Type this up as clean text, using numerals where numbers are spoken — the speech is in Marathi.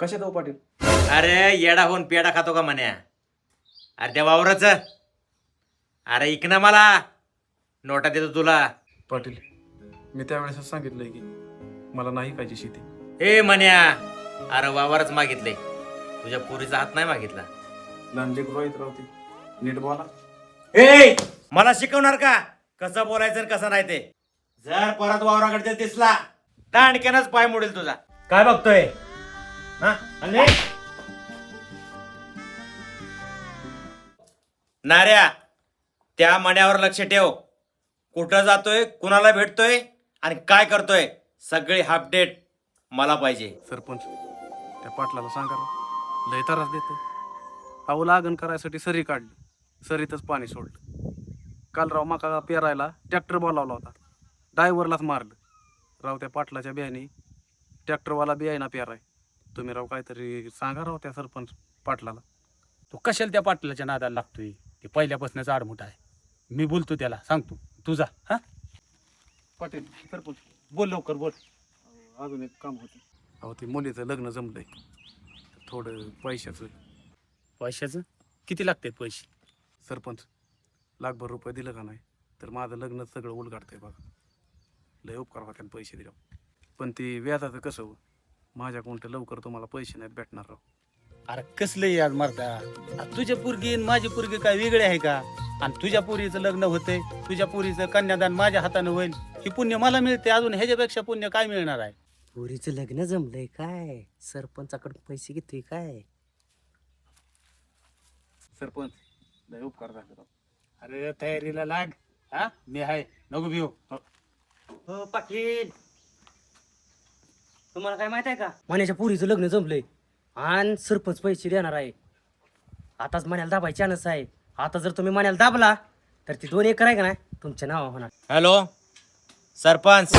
कशात हो पाटील? अरे येडा होऊन पेडा खातो का म्हण्या? अरे त्या वावराच, अरे इक ना मला, नोटा देतो तुला. पाटील मी त्यावेळेसच सांगितलंय की मला नाही पाहिजे शेती. ए म्हण्या, अरे वावरच मागितले, तुझ्या पोरीचा हात नाही मागितला. लहान लेकरू आहेत राव ती, नीट बोला. ए मला शिकवणार का कसं बोलायचं आणि कसं नाही ते? जर परत वावराकडे दिसला दांडक्यानंच पाय मोडेल तुझा. काय बघतोय हा? आणि नाऱ्या, त्या मण्यावर लक्ष ठेव. कुठं जातोय, कुणाला भेटतोय आणि काय करतोय, सगळी अपडेट मला पाहिजे. सरपंच त्या पाटलाला सांगा राव, लय त्रास देतो. अहो लागण करायसाठी सरी काढली, सरीतच पाणी सोडलं. काल राव मका पेरायला ट्रॅक्टर बोलावला होता, ड्रायव्हरलाच मारलं. राव त्या पाटलाच्या बियाणी ट्रॅक्टरवाला बियाणा पेराय. तुम्ही राव काहीतरी सांगा राव त्या सरपंच पाटलाला. तो कशाला त्या पाटलाच्या नादाला लागतोय? ते पहिल्यापासूनच आडमुठ आहे. मी बोलतो त्याला, सांगतो तुझा. हा पाटील सरपंच बोल लवकर बोल. अजून एक काम होतं. अहो ते मुलीचं लग्न जमलंय, थोडं पैशाचं. पैशाचं किती लागतात पैसे? सरपंच लाखभर रुपये दिलं का नाही तर माझं लग्न सगळं उलगाडतंय बघा. लय उपकार होत्यान पैसे दिले, पण ती व्याजाचं कसं हो? माझ्याकडून तर लवकर तुम्हाला पैसे नाहीत भेटणार राव. अरे कसलं यार मरता, तुझ्या पोरगी आणि माझी पोरगी काय वेगळे आहे का? आणि तुझ्या पोरीचं लग्न होतंय, तुझ्या पोरीचं कन्यादान माझ्या हातानं होईल, ही पुण्य मला मिळते. अजून ह्याच्यापेक्षा पुण्य काय मिळणार आहे? पोरीचं लग्न जमलंय काय? सरपंचाकडून पैसे घेतोय काय? सरपंच लय उपकार झाले राव. अरे तयारीला लाग. हा मी आहे, नको भिऊ. हो पाटील, तुम्हाला काय माहित आहे का? मण्याच्या पोरीचं लग्न जमलंय आणि सरपंच पैसे देणार आहे. आताच मण्याला दाबायची चान्स आहे. आता जर तुम्ही मण्याला दाबला तर ती 2 एकर आहे का नाही तुमच्या नावा होणार. हॅलो सरपंच,